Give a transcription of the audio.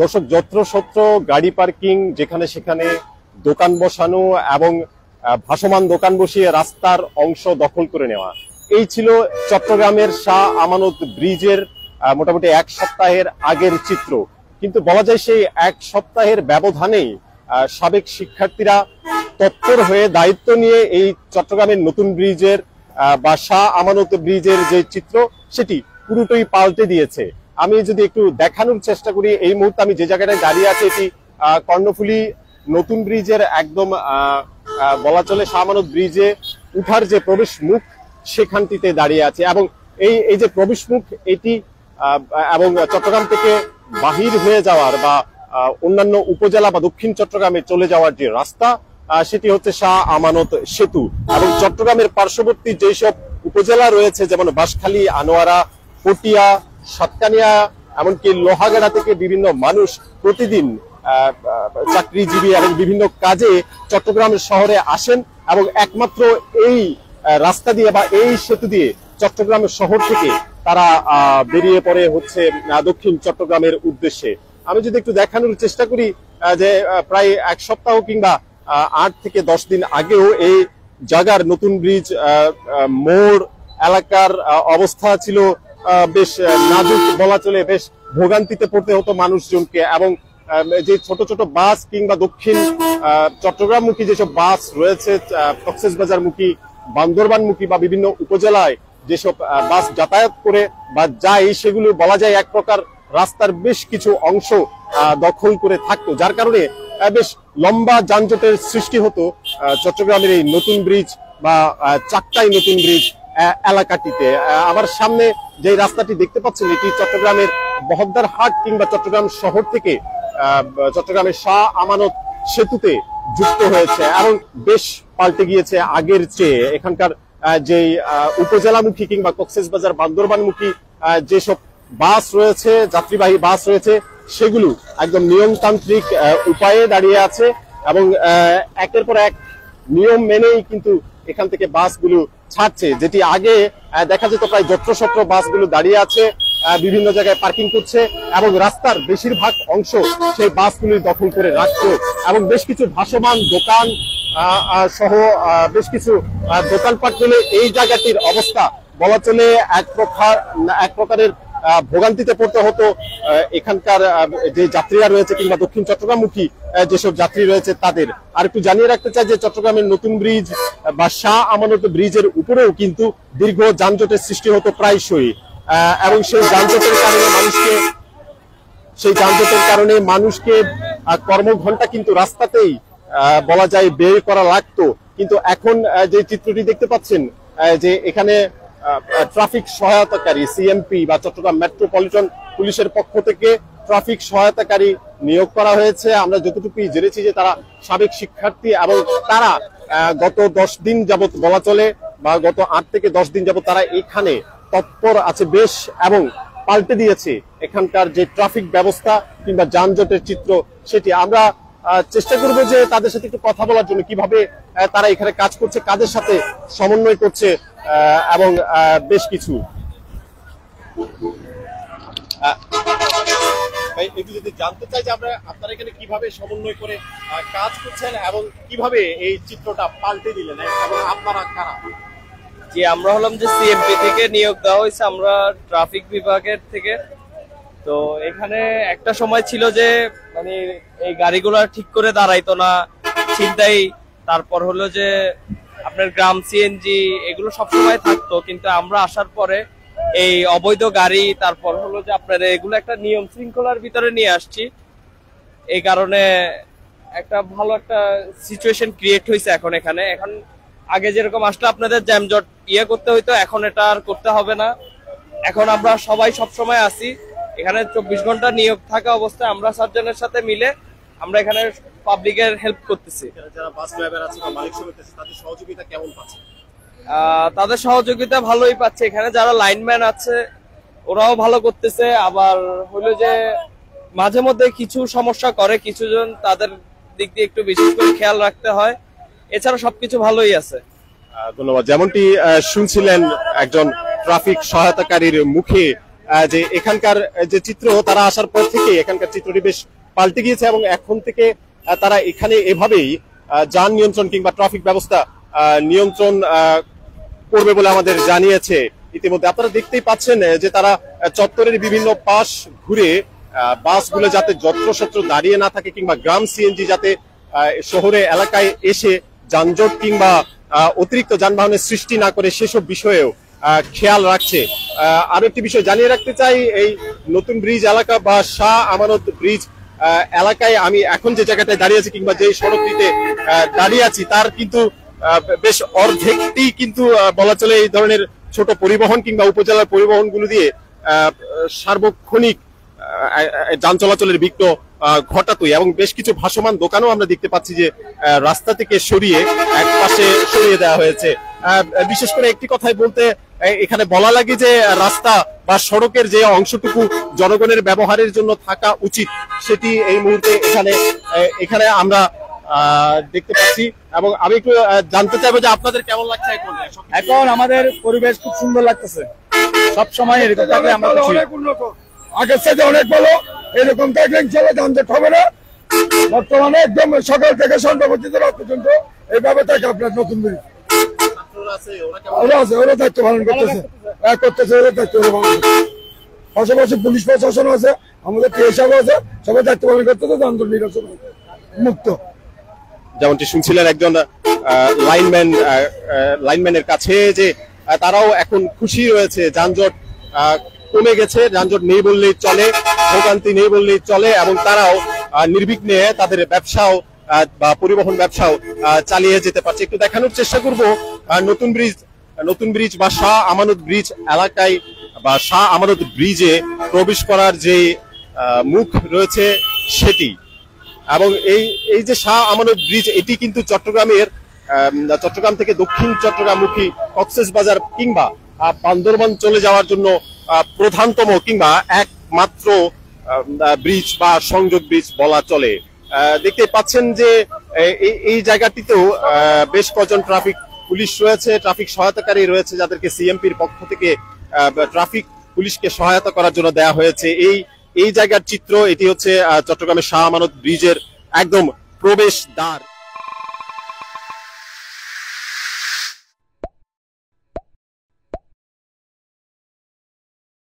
দর্শক, যত্রতত্র গাড়ি পার্কিং, যেখানে সেখানে দোকান বসানো এবং ভাসমান দোকান বসিয়ে রাস্তার অংশ দখল করে নেওয়া, এই ছিল চট্টগ্রামের শাহ আমানত ব্রিজের মোটামুটি এক সপ্তাহের আগের চিত্র। কিন্তু বলা যায় সেই এক সপ্তাহের ব্যবধানেই সাবেক শিক্ষার্থীরা তৎপর হয়ে দায়িত্ব নিয়ে এই চট্টগ্রামের নতুন ব্রিজের বা শাহ আমানত ব্রিজের যে চিত্র, সেটি পুরোটাই পাল্টে দিয়েছে। আমি যদি একটু দেখানোর চেষ্টা করি, এই মুহূর্তে আমি যে জায়গাটায় দাঁড়িয়ে আছি এটি কর্ণফুলী নতুন ব্রিজের একদম বলা চলে শাহ আমানত ব্রিজে উঠার যে প্রবেশ মুখ, সেখানটিতে দাঁড়িয়ে আছে। এবং এই যে প্রবেশ মুখ, এটি এবং চট্টগ্রাম থেকে বাহির হয়ে যাওয়ার বা অন্যান্য উপজেলা বা দক্ষিণ চট্টগ্রামে চলে যাওয়ার যে রাস্তা, সেটি হচ্ছে শাহ আমানত সেতু। এবং চট্টগ্রামের পার্শ্ববর্তী যেসব উপজেলা রয়েছে, যেমন বাঁশখালী, আনোয়ারা, পটিয়া, সাতকানিয়া, এমনকি লোহাগাড়া থেকে বিভিন্ন মানুষ প্রতিদিন চাকরিজীবী এবং বিভিন্ন কাজে চট্টগ্রাম শহরে আসেন এবং একমাত্র এই রাস্তা দিয়ে বা এই সেতু দিয়ে চট্টগ্রাম শহর থেকে তারা বেরিয়ে পড়ে হচ্ছে দক্ষিণ চট্টগ্রামের উদ্দেশ্যে। আমি যদি একটু দেখানোর চেষ্টা করি যে প্রায় এক সপ্তাহ কিংবা 8 থেকে 10 দিন আগেও এই জায়গার নতুন ব্রিজ মোড় এলাকার অবস্থা ছিল বেশ নাজুক, বলা চলে বেশ ভোগান্তিতে পড়তে হতো মানুষজনকে। এবং যে ছোট ছোট বাস কিংবা দক্ষিণ চট্টগ্রামমুখী যেসব বাস রয়েছে, কক্সবাজারমুখী, বান্দরবানমুখী বা বিভিন্ন উপজেলায় যেসব বাস যাতায়াত করে বা যায়, সেগুলো বলা যায় এক প্রকার রাস্তার বেশ কিছু অংশ দখল করে থাকতো, যার কারণে বেশ লম্বা যানজটের সৃষ্টি হতো চট্টগ্রামের এই নতুন ব্রিজ বা চাকটাই নতুন ব্রিজ এলাকাটিতে। আমার সামনে যে রাস্তাটি দেখতে পাচ্ছেন, এটি চট্টগ্রামের বহদ্দার হাট কিংবা চট্টগ্রাম শহর থেকে চট্টগ্রামের শাহ আমানত সেতুতে যুক্ত হয়েছে এবং বেশ পাল্টে গিয়েছে আগের চেয়ে। এখানকার যে উপজেলামুখী কিংবা কক্সবাজার বান্দরবানমুখী যেসব বাস রয়েছে, যাত্রীবাহী বাস রয়েছে, সেগুলো একদম নিয়মতান্ত্রিক উপায়ে দাঁড়িয়ে আছে এবং একের পর এক নিয়ম মেনেই কিন্তু এখান থেকে বাসগুলো ছাড়ছে। যেটি আগে দেখা যেত প্রায় যত্রসত্র বাসগুলো দাঁড়িয়ে আছে, বিভিন্ন জায়গায় পার্কিং করছে এবং রাস্তার বেশিরভাগ অংশ সেই বাসগুলি দখল করে রাখতো এবং বেশ কিছু ভাসমান দোকান সহ বেশ কিছু দোকানপাট মিলে এই জায়গাটির অবস্থা বলা চলে এক প্রকারের ভোগান্তিতে পড়তে হতো এখানকার যে যাত্রীরা রয়েছে কিংবা দক্ষিণ চট্টগ্রামমুখী যেসব যাত্রী রয়েছে তাদের। আর একটু জানিয়ে রাখতে চাই যে চট্টগ্রামের নতুন ব্রিজ বা শাহ আমানত ব্রিজের উপরেও কিন্তু দীর্ঘ যানজটের সৃষ্টি হতো প্রায়শই এবং সেই যানজটের কারণে মানুষকে কর্মঘণ্টা কিন্তু রাস্তাতেই বলা যায় বের করা লাগতো। কিন্তু এখন যে চিত্রটি দেখতে পাচ্ছেন, যে এখানে ট্রাফিক সহায়তাকারী সিএমপি বা চট্টগ্রাম মেট্রোপলিটন পুলিশের পক্ষ থেকে ট্রাফিক সহায়তাকারী নিয়োগ করা হয়েছে। আমরা যতটুকু জেনেছি যে তারা সাবেক শিক্ষার্থী এবং তারা গত 10 দিন যাবত বলা চলে বা গত 8 থেকে 10 দিন যাবত তারা এখানে তৎপর আছে বেশ এবং পাল্টে দিয়েছে এখানকার যে ট্রাফিক ব্যবস্থা কিংবা যানজটের চিত্র সেটি। আমরা চেষ্টা করবো যে তাদের সাথে একটু কথা বলার জন্য, কিভাবে তারা এখানে কাজ করছে, কাদের সাথে সমন্বয় করছে এবং বেশ কিছু একটু যদি জানতে চাই যে আপনারা এখানে কিভাবে সমন্বয় করে কাজ করছেন এবং কিভাবে এই চিত্রটা পাল্টে দিলেন এবং আপনারা কারা? জি, আমরা হলাম যে সিএমপি থেকে নিয়োগ দেওয়া হয়েছে, আমরা ট্রাফিক বিভাগের থেকে। তো এখানে একটা সময় ছিল যে মানে এই গাড়িগুলো ঠিক করে দাঁড়াইতো না, ছিনতাই, তারপর হলো যে আপনার গ্রাম সিএনজি এগুলো সবসময় থাকতো। কিন্তু আমরা আসার পরে এই অবৈধ গাড়ি, তারপর হলো যে আপনার এগুলো একটা নিয়ম শৃঙ্খলার ভিতরে নিয়ে আসছি। এই কারণে একটা ভালো একটা সিচুয়েশন ক্রিয়েট হয়েছে এখন এখানে। এখন আগে যেরকম আসলে আপনাদের জ্যামজট করতে হইতো, এখন এটা আর করতে হবে না। এখন আমরা সবাই সবসময় আসি এখানে 24 ঘন্টা নিয়োগ থাকা অবস্থায় আমরা 7 জনের সাথে মিলে আমরা এখানে পাবলিকের হেল্প করতেছি। যারা বাস ড্রাইভার আছে বা মালিক সমিতি আছে তাদের সহযোগিতা কেমন পাচ্ছে? তাদের সহযোগিতা ভালোই পাচ্ছে। এখানে যারা লাইনম্যান আছে ওরাও ভালো করতেছে। আবার হলো যে মাঝে মধ্যে কিছু সমস্যা করে কিছুজন, তাদের দিক দিয়ে একটু বিশেষ করে খেয়াল রাখতে হয়। এছাড়া সবকিছু ভালোই আছে। ধন্যবাদ। যেমনটি শুনছিলেন একজন ট্রাফিক সহায়তাকারীর মুখে যে এখানকার যে চিত্র, তারা আসার পর থেকে এখানকার চিত্রটি বেশ পাল্টে গিয়েছে এবং এখন থেকে তারা এখানে এভাবেই যান নিয়ন্ত্রণ কিংবা ট্রাফিক ব্যবস্থা নিয়ন্ত্রণ করবে বলে আমাদের জানিয়েছে ইতিমধ্যে। আপনারা দেখতেই পাচ্ছেন যে তারা চত্বরের বিভিন্ন পাশ ঘুরে বাসগুলো যাতে যত্রশত্র দাঁড়িয়ে না থাকে কিংবা গ্রাম সিএনজি যাতে শহরে এলাকায় এসে যানজট কিংবা অতিরিক্ত যানবাহনের সৃষ্টি না করে সেসব বিষয়েও খেয়াল রাখছে। আরো একটি বিষয় জানিয়ে রাখতে চাই, এই নতুন ব্রিজ এলাকা বা শাহ আমানত ব্রিজ এলাকায় আমি এখন যে জায়গাটায় দাঁড়িয়ে আছি কিংবা যে সড়কটিতে দাঁড়িয়ে আছি তার কিন্তু বেশ অর্ধেকটি কিন্তু বলা চলে এই ধরনের ছোট পরিবহন কিংবা উপজেলার পরিবহনগুলো দিয়ে সার্বক্ষণিক যান চলাচলের বিঘ্ন ঘটাতোই এবং বেশ কিছু ভাসমান দোকানও আমরা দেখতে পাচ্ছি যে রাস্তা থেকে সরিয়ে এক পাশে সরিয়ে দেওয়া হয়েছে। বিশেষ করে একটি কথাই বলতে এখানে বলা লাগে যে রাস্তা বা সড়কের যে অংশটুকু জনগণের ব্যবহারের জন্য থাকা উচিত সেটি এই মুহূর্তে এখানে আমরা দেখতে পাচ্ছি। এবং আমি একটু জানতে চাইবো যে আপনাদের কেমন লাগছে এখন? আমাদের পরিবেশ খুব সুন্দর লাগতেছে, সব সময় এরকম থাকলে আমরা খুশি। আগের সাথে অনেক ভালো, এরকম থাকলে ইনশাআল্লাহ যানজট হবে না। বর্তমানে একদম সকাল থেকে সন্ধ্যা পর্যন্ত রাত পর্যন্ত এইভাবে থাকে আপনার নতুন ব্রিজ। ওরা আছে, ওরা দায়িত্ব পালন করতেছে, ওরা দায়িত্ব পালন করতেছে। পাশাপাশি পুলিশ প্রশাসন আছে, আমাদের টিএসআই আছে, সবাই দায়িত্ব পালন করতেছে, যানজট নিরসন মুক্ত। যেমনটি শুনছিলেন একজন লাইনম্যানের কাছে যে তারাও এখন খুশি রয়েছে, যানজট কমে গেছে, যানজট নেই বললেই চলে, ভোগান্তি নেই বললেই চলে এবং তারাও নির্বিঘ্নে তাদের ব্যবসাও বা পরিবহন ব্যবসাও চালিয়ে যেতে পারছে। একটু দেখানোর চেষ্টা করব নতুন ব্রিজ বা শাহ আমানত ব্রিজ এলাকায় বা শাহ আমানত ব্রিজে প্রবেশ করার যে মুখ রয়েছে সেটি। এবং এই যে শাহ আমানত ব্রিজ, এটি কিন্তু চট্টগ্রাম থেকে দক্ষিণ চট্টগ্রামমুখী কক্সবাজার কিংবা বান্দরবান চলে যাওয়ার জন্য প্রধানতম কিংবা একমাত্র ব্রিজ বা সংযোগ ব্রিজ বলা চলে। দেখতে পাচ্ছেন যে এই জায়গাটিতেও বেশ কজন ট্রাফিক পুলিশ রয়েছে, ট্রাফিক সহায়তাকারী রয়েছে, যাদেরকে সিএমপির পক্ষ থেকে ট্রাফিক পুলিশকে সহায়তা করার জন্য দেওয়া হয়েছে। এই জায়গার চিত্র, এটি হচ্ছে চট্টগ্রামের শাহ আমানত ব্রিজের একদম প্রবেশ দ্বার।